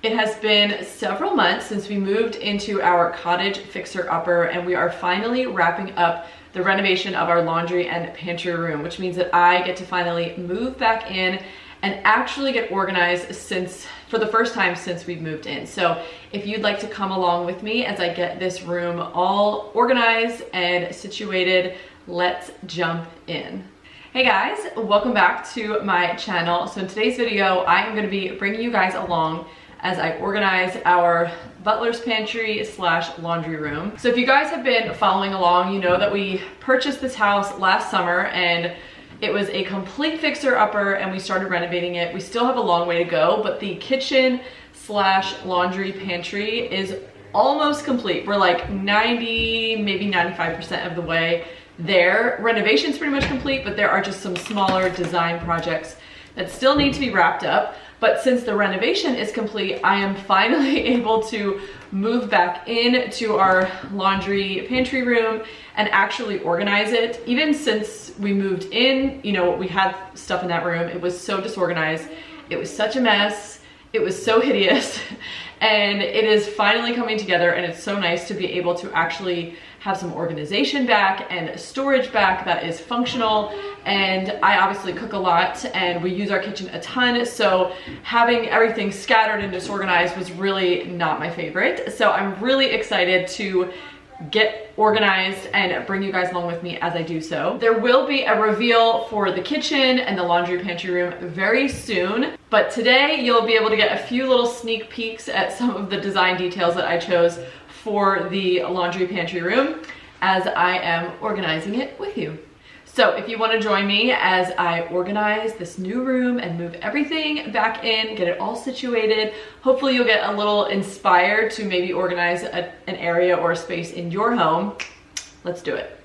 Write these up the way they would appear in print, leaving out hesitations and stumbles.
It has been several months since we moved into our cottage fixer-upper, and we are finally wrapping up the renovation of our laundry and pantry room, which means that I get to finally move back in and actually get organized for the first time since we've moved in. So if you'd like to come along with me as I get this room all organized and situated, let's jump in. Hey guys, welcome back to my channel. So in today's video, I am gonna be bringing you guys along as I organize our butler's pantry / laundry room. So if you guys have been following along, you know that we purchased this house last summer and it was a complete fixer-upper and we started renovating it. We still have a long way to go, but the kitchen / laundry pantry is almost complete. We're like 90, maybe 95% of the way there. Renovation's pretty much complete, but there are just some smaller design projects that still need to be wrapped up. But since the renovation is complete, I am finally able to move back into our laundry pantry room and actually organize it. Even since we moved in, you know, we had stuff in that room. It was so disorganized. It was such a mess. It was so hideous. And it is finally coming together, and it's so nice to be able to actually have some organization back and storage back that is functional. And I obviously cook a lot and we use our kitchen a ton, so having everything scattered and disorganized was really not my favorite. So I'm really excited to get organized and bring you guys along with me as I do so. There will be a reveal for the kitchen and the laundry pantry room very soon, but today you'll be able to get a few little sneak peeks at some of the design details that I chose for the laundry pantry room as I am organizing it with you. So if you want to join me as I organize this new room and move everything back in, get it all situated, hopefully you'll get a little inspired to maybe organize an area or a space in your home. Let's do it.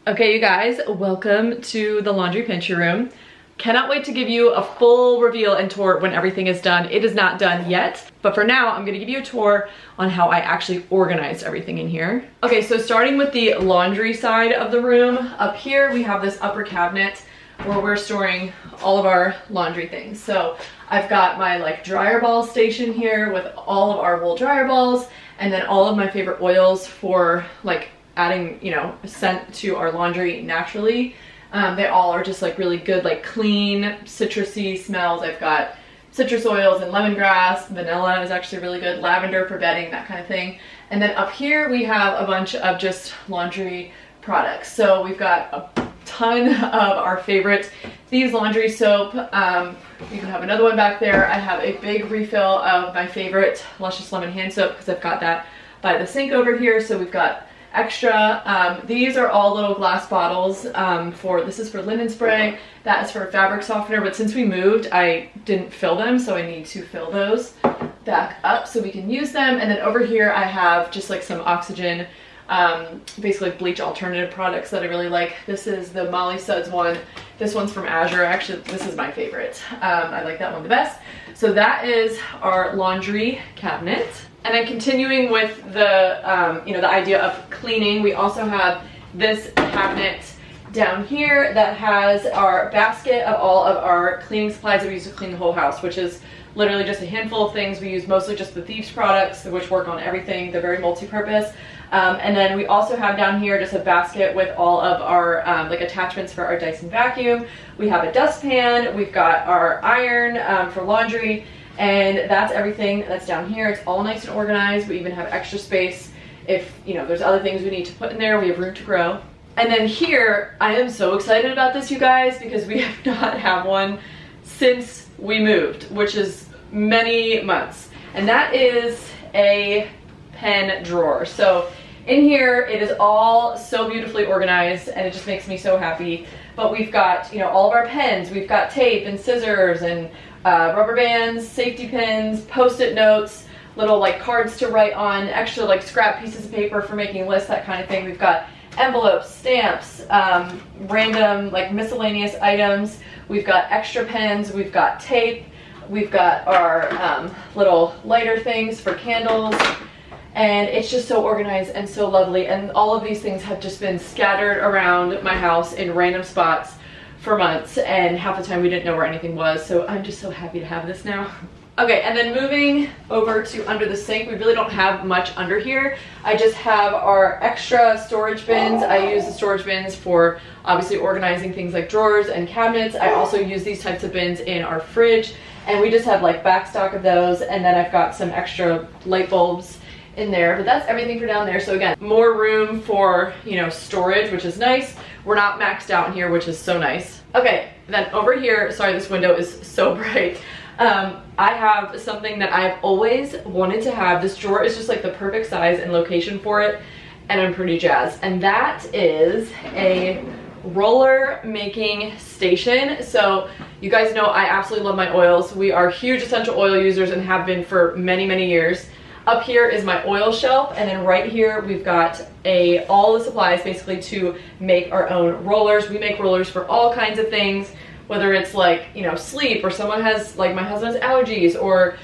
Okay, you guys, welcome to the laundry pantry room. Cannot wait to give you a full reveal and tour when everything is done. It is not done yet, but for now, I'm gonna give you a tour on how I actually organized everything in here. Okay, so starting with the laundry side of the room, up here we have this upper cabinet where we're storing all of our laundry things. So I've got my like dryer ball station here with all of our wool dryer balls, and then all of my favorite oils for like adding, you know, scent to our laundry naturally. They all are just like really good, like clean, citrusy smells. I've got citrus oils and lemongrass, vanilla is actually really good, lavender for bedding, that kind of thing. And then up here we have a bunch of just laundry products. So we've got a ton of our favorite Thieves laundry soap. You can have another one back there. I have a big refill of my favorite Luscious Lemon hand soap because I've got that by the sink over here. So we've got extra. These are all little glass bottles this is for linen spray, that is for fabric softener, but since we moved I didn't fill them, so I need to fill those back up so we can use them. And then over here I have just like some oxygen, basically bleach alternative products that I really like. This is the Molly Suds one. This one's from Azure. Actually, this is my favorite. I like that one the best. So that is our laundry cabinet. And then continuing with the, you know, the idea of cleaning, we also have this cabinet down here that has our basket of all of our cleaning supplies that we use to clean the whole house, which is literally just a handful of things. We use mostly just the Thieves products, which work on everything. They're very multi-purpose. And then we also have down here just a basket with all of our like attachments for our Dyson vacuum. We have a dustpan. We've got our iron for laundry. And that's everything that's down here. It's all nice and organized. We even have extra space if, you know, there's other things we need to put in there. We have room to grow. And then here, I am so excited about this, you guys, because we have not had one since we moved, which is many months. And that is a pen drawer. So in here, it is all so beautifully organized and it just makes me so happy. But we've got, you know, all of our pens. We've got tape and scissors and rubber bands, safety pins, post-it notes, little like cards to write on, extra like scrap pieces of paper for making lists, that kind of thing. We've got envelopes, stamps, random like miscellaneous items. We've got extra pens, we've got tape, we've got our little lighter things for candles. And it's just so organized and so lovely. And all of these things have just been scattered around my house in random spots for months, and half the time we didn't know where anything was. So I'm just so happy to have this now. Okay, and then moving over to under the sink, we really don't have much under here. I just have our extra storage bins. I use the storage bins for obviously organizing things like drawers and cabinets. I also use these types of bins in our fridge, and we just have like back stock of those. And then I've got some extra light bulbs in there, but that's everything for down there. So again, more room for, you know, storage, which is nice. We're not maxed out in here, which is so nice. Okay, then over here, sorry, this window is so bright. I have something that I've always wanted to have. This drawer is just like the perfect size and location for it, and I'm pretty jazzed. And that is a roller making station. So you guys know I absolutely love my oils. We are huge essential oil users and have been for many, many years. Up here is my oil shelf, and then right here we've got all the supplies basically to make our own rollers. We make rollers for all kinds of things, whether it's like, you know, sleep, or someone has, like my husband has allergies, or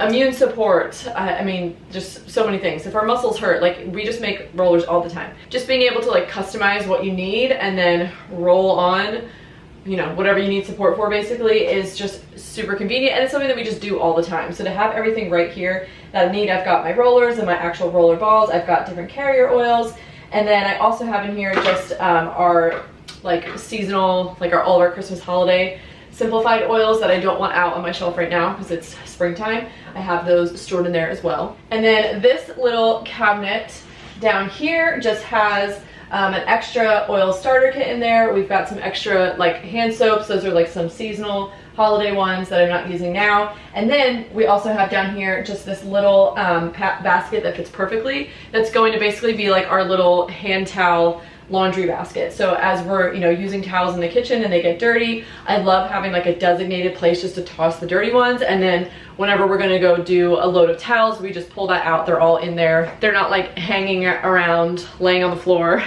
immune support. I mean, just so many things. If our muscles hurt, like we just make rollers all the time. Just being able to like customize what you need and then roll on, you know, whatever you need support for basically is just super convenient, and it's something that we just do all the time. So to have everything right here that I need, I've got my rollers and my actual roller balls, I've got different carrier oils, and then I also have in here just our like seasonal, like all of our Christmas holiday simplified oils that I don't want out on my shelf right now because it's springtime. I have those stored in there as well. And then this little cabinet down here just has an extra oil starter kit in there. We've got some extra like hand soaps. Those are like some seasonal holiday ones that I'm not using now. And then we also have down here just this little basket that fits perfectly. That's going to basically be like our little hand towel laundry basket. So as we're, you know, using towels in the kitchen and they get dirty, I love having like a designated place just to toss the dirty ones. And then whenever we're gonna go do a load of towels, we just pull that out. They're all in there. They're not like hanging around, laying on the floor,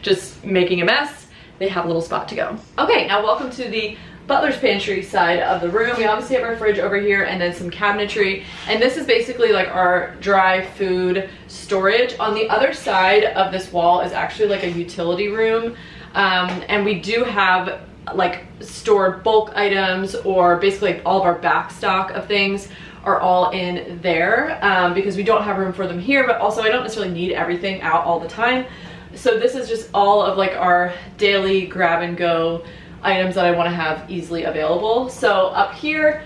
just making a mess. They have a little spot to go. Okay, now welcome to the butler's pantry side of the room. We obviously have our fridge over here and then some cabinetry. And this is basically like our dry food storage. On the other side of this wall is actually like a utility room. And we do have like stored bulk items, or basically all of our back stock of things are all in there, because we don't have room for them here, but also I don't necessarily need everything out all the time. So this is just all of like our daily grab and go items that I want to have easily available. So up here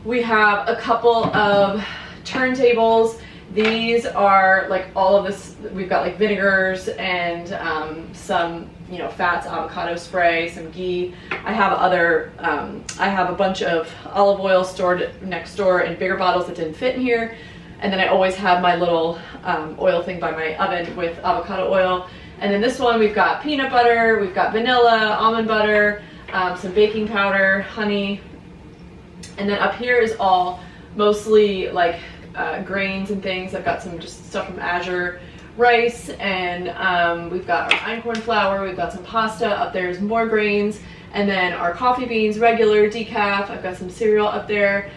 we have a couple of turntables. These are like all of this, we've got like vinegars and some, you know, fats, avocado spray, some ghee. I have a bunch of olive oil stored next door in bigger bottles that didn't fit in here. And then I always have my little oil thing by my oven with avocado oil. And then this one, we've got peanut butter, we've got vanilla, almond butter, some baking powder, honey. And then up here is all mostly like grains and things. I've got some just stuff from Azure, rice, and we've got our einkorn flour, we've got some pasta. Up there is more grains, and then our coffee beans, regular, decaf. I've got some cereal up there.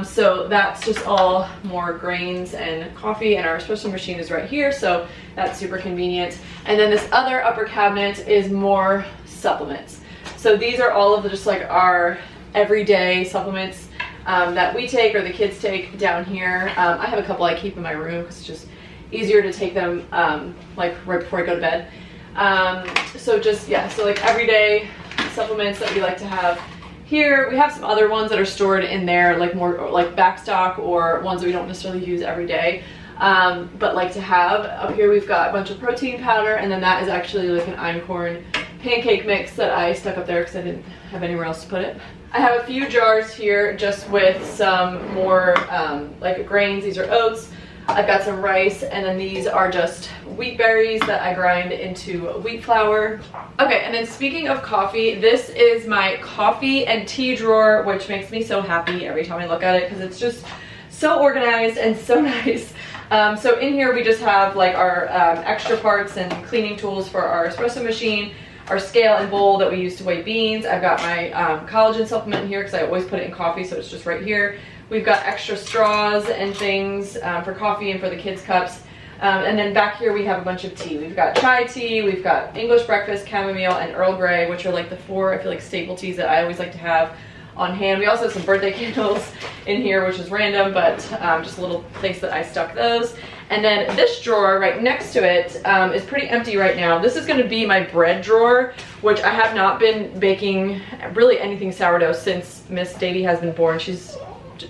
So that's just all more grains and coffee, and our espresso machine is right here, so that's super convenient. And then this other upper cabinet is more supplements. So these are all of the just like our everyday supplements that we take or the kids take down here. I have a couple I keep in my room because it's just easier to take them like right before I go to bed. So just, yeah, so like everyday supplements that we like to have here. We have some other ones that are stored in there, like more like backstock or ones that we don't necessarily use every day, but like to have. Up here we've got a bunch of protein powder, and then that is actually like an einkorn pancake mix that I stuck up there because I didn't have anywhere else to put it. I have a few jars here just with some more like grains. These are oats. I've got some rice, and then these are just wheat berries that I grind into wheat flour. Okay, and then speaking of coffee, this is my coffee and tea drawer, which makes me so happy every time I look at it because it's just so organized and so nice. So in here we just have like our extra parts and cleaning tools for our espresso machine, our scale and bowl that we use to weigh beans. I've got my collagen supplement in here because I always put it in coffee, so it's just right here. We've got extra straws and things for coffee and for the kids' cups. And then back here we have a bunch of tea. We've got chai tea, we've got English breakfast, chamomile, and Earl Grey, which are like the four, I feel like, staple teas that I always like to have on hand. We also have some birthday candles in here, which is random, but just a little place that I stuck those. And then this drawer right next to it is pretty empty right now. This is going to be my bread drawer, which I have not been baking really anything sourdough since Miss Davy has been born. She's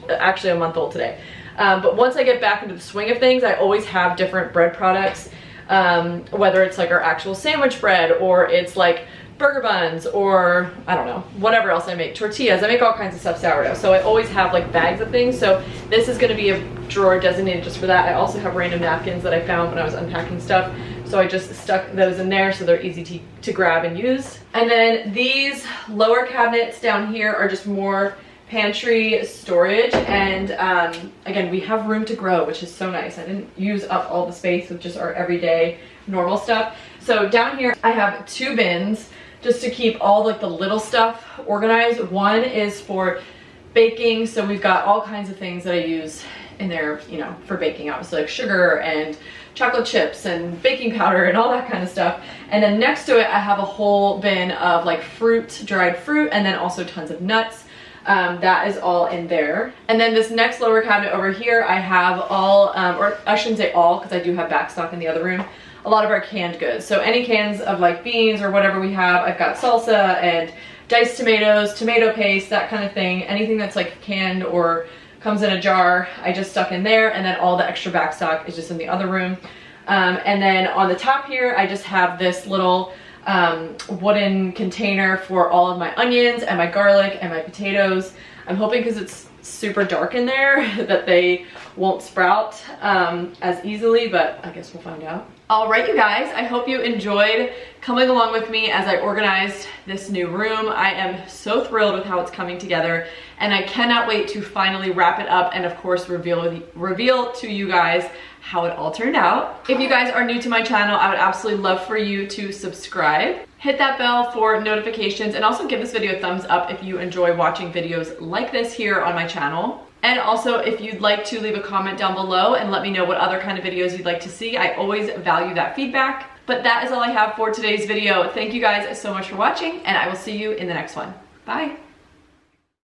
actually a month old today. But once I get back into the swing of things, I always have different bread products, whether it's like our actual sandwich bread, or it's like burger buns, or I don't know, whatever else I make, tortillas. I make all kinds of stuff sourdough, so I always have like bags of things. So this is going to be a drawer designated just for that. I also have random napkins that I found when I was unpacking stuff, so I just stuck those in there so they're easy to grab and use. And then these lower cabinets down here are just more pantry storage, and again, we have room to grow, which is so nice. I didn't use up all the space with just our everyday normal stuff. So down here I have two bins just to keep all like the little stuff organized. One is for baking, so we've got all kinds of things that I use in there, you know, for baking, obviously, like sugar and chocolate chips and baking powder and all that kind of stuff. And then next to it I have a whole bin of like fruit, dried fruit, and then also tons of nuts. That is all in there. And then this next lower cabinet over here, I have all, or I shouldn't say all, because I do have backstock in the other room, a lot of our canned goods. So any cans of like beans or whatever we have, I've got salsa and diced tomatoes, tomato paste, that kind of thing. Anything that's like canned or comes in a jar, I just stuck in there. And then all the extra backstock is just in the other room. And then on the top here, I just have this little wooden container for all of my onions and my garlic and my potatoes. I'm hoping, because it's super dark in there, that they won't sprout as easily, but I guess we'll find out. All right, you guys, I hope you enjoyed coming along with me as I organized this new room. I am so thrilled with how it's coming together, and I cannot wait to finally wrap it up and of course reveal to you guys how it all turned out. If you guys are new to my channel, I would absolutely love for you to subscribe. Hit that bell for notifications, and also give this video a thumbs up if you enjoy watching videos like this here on my channel. And also, if you'd like to leave a comment down below and let me know what other kind of videos you'd like to see, I always value that feedback. But that is all I have for today's video. Thank you guys so much for watching, and I will see you in the next one. Bye.